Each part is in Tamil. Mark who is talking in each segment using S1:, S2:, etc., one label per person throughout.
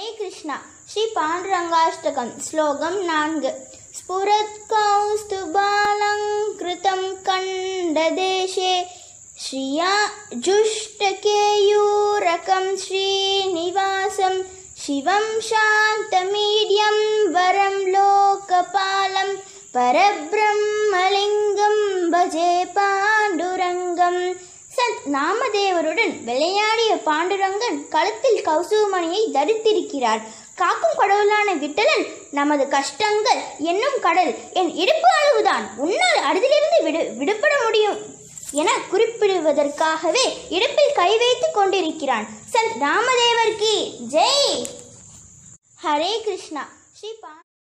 S1: कृष्णा श्री पांडुरंगाष्टकम श्लोकम 4 स्फुरत्कौस्तुभालंकृतं कंडदेशे श्रिया जुष्टकेयूरकं श्रीनिवासं शिवं शान्तमीड्यं वरं लोकपालं परब्रह्मलिंगं भजे पाण्डुरंगं. சந்த் நாமதேவருடன் விளையாடிய பாண்டுரங்கன் கழுத்தில் கௌசுமணியை தரித்திருக்கிறார். காக்கும் கடவுளான விட்டலன், நமது கஷ்டங்கள் என்னும் கடல் என் இடுப்பு அளவுதான், உன்னால் அதிலிருந்து விடுபட முடியும் என குறிப்பிடுவதற்காகவே இடுப்பில் கை வைத்து கொண்டிருக்கிறான். சந்த் ராமதேவருக்கு ஜெய். ஹரே கிருஷ்ணா.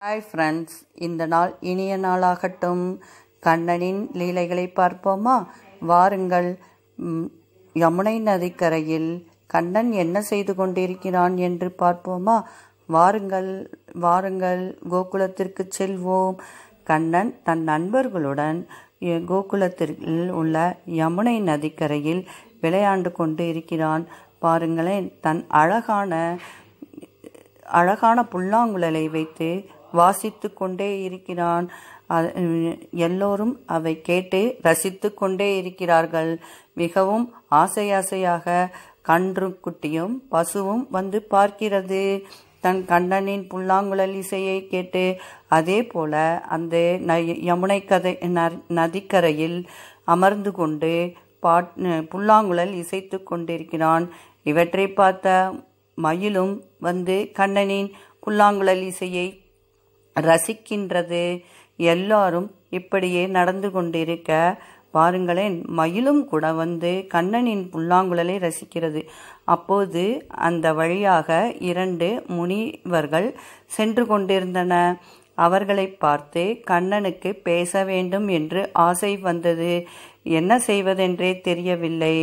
S2: ஹாய் ஃப்ரெண்ட்ஸ், இந்த நாள் இனிய நாளாகட்டும். கண்ணனின் லீலைகளை பார்ப்போமா? வாருங்கள். யமுனை நதிக்கரையில் கண்ணன் என்ன செய்து கொண்டிருக்கிறான் என்று பார்ப்போமா? வாருங்கள் வாருங்கள், கோகுலத்திற்கு செல்வோம். கண்ணன் தன் நண்பர்களுடன் கோகுலத்தில் உள்ள யமுனை நதிக்கரையில் விளையாண்டு கொண்டு இருக்கிறான். பாருங்களேன், தன் அழகான புல்லாங்குழலை வைத்து வாசித்து கொண்டே இருக்கிறான். எல்லோரும் அவை கேட்டு ரசித்து கொண்டே இருக்கிறார்கள். மிகவும் ஆசையாக கன்றுக்குட்டியும் பசுவும் வந்து பார்க்கிறது தன் கண்ணனின் புல்லாங்குழல் இசையை கேட்டு. அதே போல அந்த யமுனை நதிக்கரையில் அமர்ந்து கொண்டு புல்லாங்குழல் இசைத்து கொண்டிருக்கிறான். இவற்றை பார்த்த மயிலும் வந்து கண்ணனின் புல்லாங்குழல் இசையை ரசிக்கின்றது. எல்லாரும் இப்படியே நடந்து கொண்டிருக்க பாருங்களேன், மயிலும் கூட வந்து கண்ணனின் புல்லாங்குழலை ரசிக்கிறது. அப்போது அந்த வழியாக 2 முனிவர்கள் சென்று கொண்டிருந்தன. அவர்களை பார்த்து கண்ணனுக்கு பேச வேண்டும் என்று ஆசை வந்தது. என்ன செய்வதென்றே தெரியவில்லை.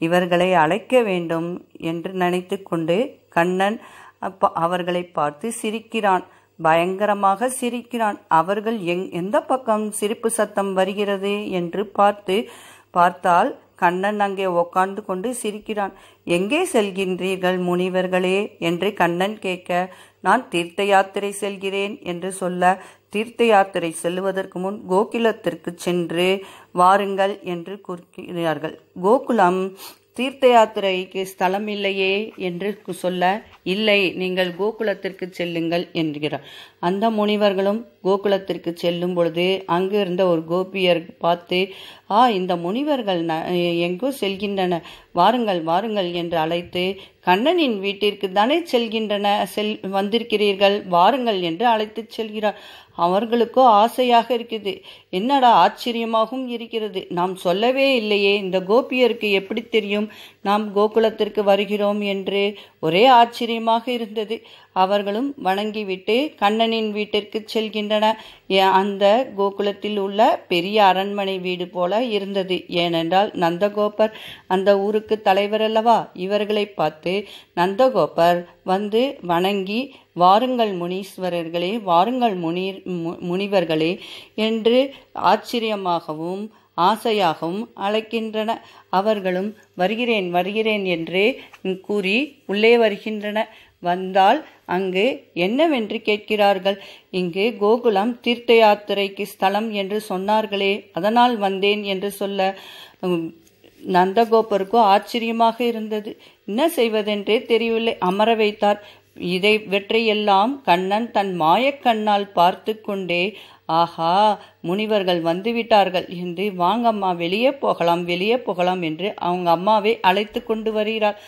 S2: இவர்களை அழைக்க வேண்டும் என்று நினைத்து கொண்டு கண்ணன் அவர்களை பார்த்து சிரிக்கிறான். பயங்கரமாக சிரிக்கிறான். அவர்கள் எந்த பக்கம் சிரிப்பு சத்தம் வருகிறது என்று பார்த்தால் கண்ணன் அங்கே உட்கார்ந்து கொண்டு சிரிக்கிறான். எங்கே செல்கின்றீர்கள் முனிவர்களே என்று கண்ணன் கேட்க, நான் தீர்த்த யாத்திரை செல்கிறேன் என்று சொல்ல, தீர்த்த யாத்திரை செல்வதற்கு முன் கோகுலத்திற்கு சென்று வாருங்கள் என்று கூறுகிறார்கள். கோகுலம் தீர்த்த யாத்திரைக்கு ஸ்தலம் இல்லையே என்று சொல்ல, இல்லை, நீங்கள் கோகுலத்திற்கு செல்லுங்கள் என்கிறார். அந்த முனிவர்களும் கோகுலத்திற்கு செல்லும் பொழுது அங்கு இருந்த ஒரு கோபியர் பார்த்து, இந்த முனிவர்கள் எங்கோ செல்கின்றன, வாருங்கள் வாருங்கள் என்று அழைத்து, கண்ணனின் வீட்டிற்கு தானே வந்திருக்கிறீர்கள், வாருங்கள் என்று அழைத்து செல்கிறார். அவர்களுக்கோ ஆசையாக இருக்குது. என்னடா ஆச்சரியமாகவும் இருக்கிறது, நாம் சொல்லவே இல்லையே, இந்த கோபியருக்கு எப்படி தெரியும் நாம் கோகுலத்திற்கு வருகிறோம் என்று ஒரே ஆச்சரியமாக இருந்தது. அவர்களும் வணங்கிவிட்டு கண்ணனின் வீட்டிற்கு செல்கின்றன. அந்த கோகுலத்தில் உள்ள பெரிய அரண்மனை வீடு போல இருந்தது. ஏனென்றால் நந்தகோபர் அந்த ஊருக்கு தலைவர் அல்லவா. இவர்களை பார்த்து நந்தகோபர் வந்து வணங்கி, வாருங்கள் முனீஸ்வரர்களே, வாருங்கள் முனிவர்களே என்று ஆச்சரியமாகவும் ஆசையாகவும் அழைக்கின்றன. அவர்களும் வருகிறேன் வருகிறேன் என்று கூறி உள்ளே வருகின்றன. வந்தால் அங்கு என்னவென்று கேட்கிறார்கள். இங்கு கோகுலம் தீர்த்த யாத்திரைக்கு ஸ்தலம் என்று சொன்னார்களே, அதனால் வந்தேன் என்று சொல்ல நந்தகோபருக்கோ ஆச்சரியமாக இருந்தது. என்ன செய்வதென்றே தெரியவில்லை. அமர வைத்தார். இவற்றையெல்லாம் கண்ணன் தன் மாயக்கண்ணால் பார்த்து கொண்டே, ஆஹா, முனிவர்கள் வந்துவிட்டார்கள் என்று, வாங்கம்மா வெளியே போகலாம் என்று அவங்க அம்மாவை அழைத்து கொண்டு வருகிறார்.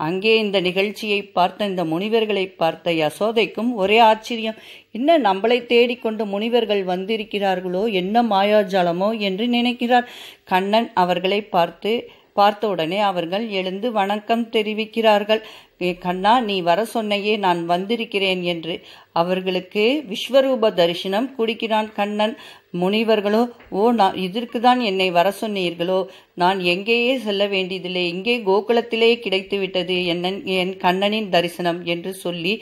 S2: அங்கே இந்த நிகழ்ச்சியை பார்த்த இந்த முனிவர்களை பார்த்த யசோதைக்கும் ஒரே ஆச்சரியம். என்ன நம்மளை தேடிக்கொண்டு முனிவர்கள் வந்திருக்கிறார்களோ, என்ன மாயாஜாலமோ என்று நினைக்கிறார். கண்ணன் அவர்களை பார்த்தவுடனே அவர்கள் எழுந்து வணக்கம் தெரிவிக்கிறார்கள். கண்ணா, நீ வர சொன்னையே, நான் வந்திருக்கிறேன் என்று அவர்களுக்கு விஸ்வரூப தரிசனம் கொடுக்கிறான் கண்ணன். முனிவர்களோ, நான் இதற்கு தான் என்னை வர சொன்னீர்களோ, நான் எங்கேயே செல்ல வேண்டியதில்லை, இங்கே கோகுலத்திலே கிடைத்து விட்டது என் கண்ணனின் தரிசனம் என்று சொல்லி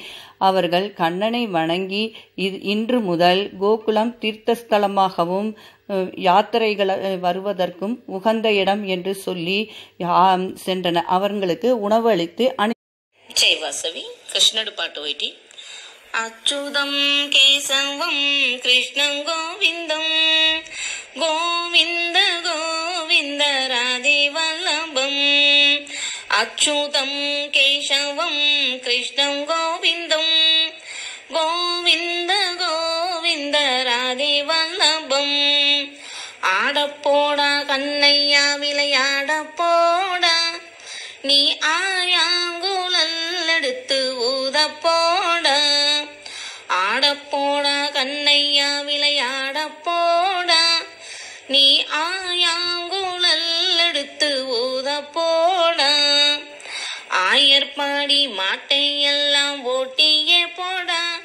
S2: அவர்கள் கண்ணனை வணங்கி, இன்று முதல் கோகுலம் தீர்த்தஸ்தலமாகவும் யாத்திரைகள் வருவதற்கும் உகந்த இடம் என்று சொல்லி சென்றன. அவர்களுக்கு உணவு அளித்து
S3: జై వాసవి కృష్ణుడు పాట ఒకటి. అచ్యుతం కేశవం కృష్ణం గోవిందం గోవింద గోవింద రాధే వల్లభం. అచ్యుతం కేశవం కృష్ణం గోవిందం గోవింద గోవింద రాధే వల్లభం. ஆடப்போடா கண்ணையா விளையாடப்போடா நீ ஆயாங்குழல் எடுத்து ஊதப்போடா. ஆடப்போடா கண்ணையா விளையாடப்போடா நீ ஆயாங்குழல் எடுத்து ஊதப்போடா. ஆயர்பாடி மாட்டையெல்லாம் ஓட்டியே போடா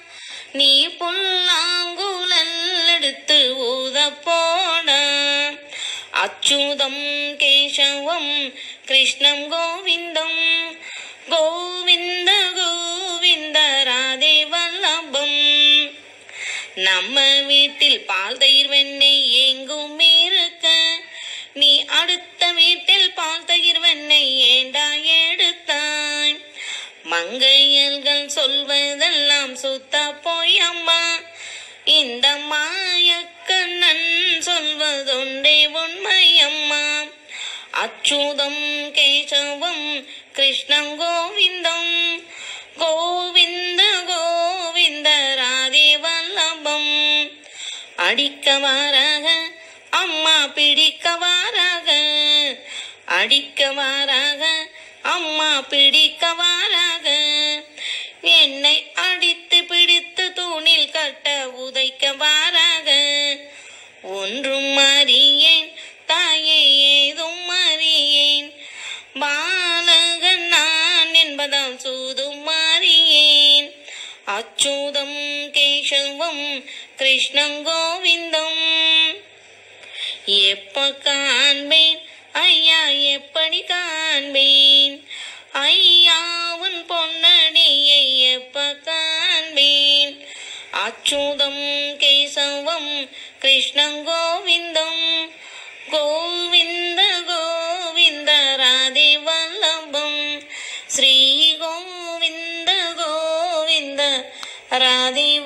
S3: நீ புல்லாங்குழல் எடுத்து ஊதப்போடா. அச்சுதம் கேசவம் கிருஷ்ணம் கோவிந்தம் கோவிந்த கோவிந்த ராதே வல்லபம். நம்ம வீட்டில் பால் தயிர் வெண்ணெய் எங்கும் இருக்க நீ அடுத்த வீட்டில் பால் தயிர் வெண்ணெய் ஏண்டா எடுத்தாய். மங்கையல்கள் சொல்வதெல்லாம் சுத்த போய் அம்மா இந்த மாயக்கண்ணன் சொல்வதொன்றே உண்மையம்மா. அச்சுதம் கேசவம் கிருஷ்ணம் கோவிந்தம் கோவிந்த கோவிந்த ராதே வல்லபம். அடிக்க வாராக அம்மா பிடிக்க வாராக அடிக்க வாராக அம்மா பிடிக்க வாராக. என்னை அடித்து பிடித்து தூணில் கட்ட உதைக்க வாராக. ஒன்றும் அறியேன் தாயே ஏதும் அறியேன் பாலகன் நான் என்பதால் சூதும் அறியேன். அச்சுதம் கேசவம் கிருஷ்ணம் கோவிந்தம். எப்ப காண்பேன் ஐயா எப்படி காண்பேன் ஐயா உன் பொன்னடியை எப்ப காண்பேன். அச்சுதம் கேசவம் கிருஷ்ணம் கோவிந்தம் கோவிந்த கோவிந்த ராதே வல்லபம். ஸ்ரீ கோவிந்த கோவிந்த ராதே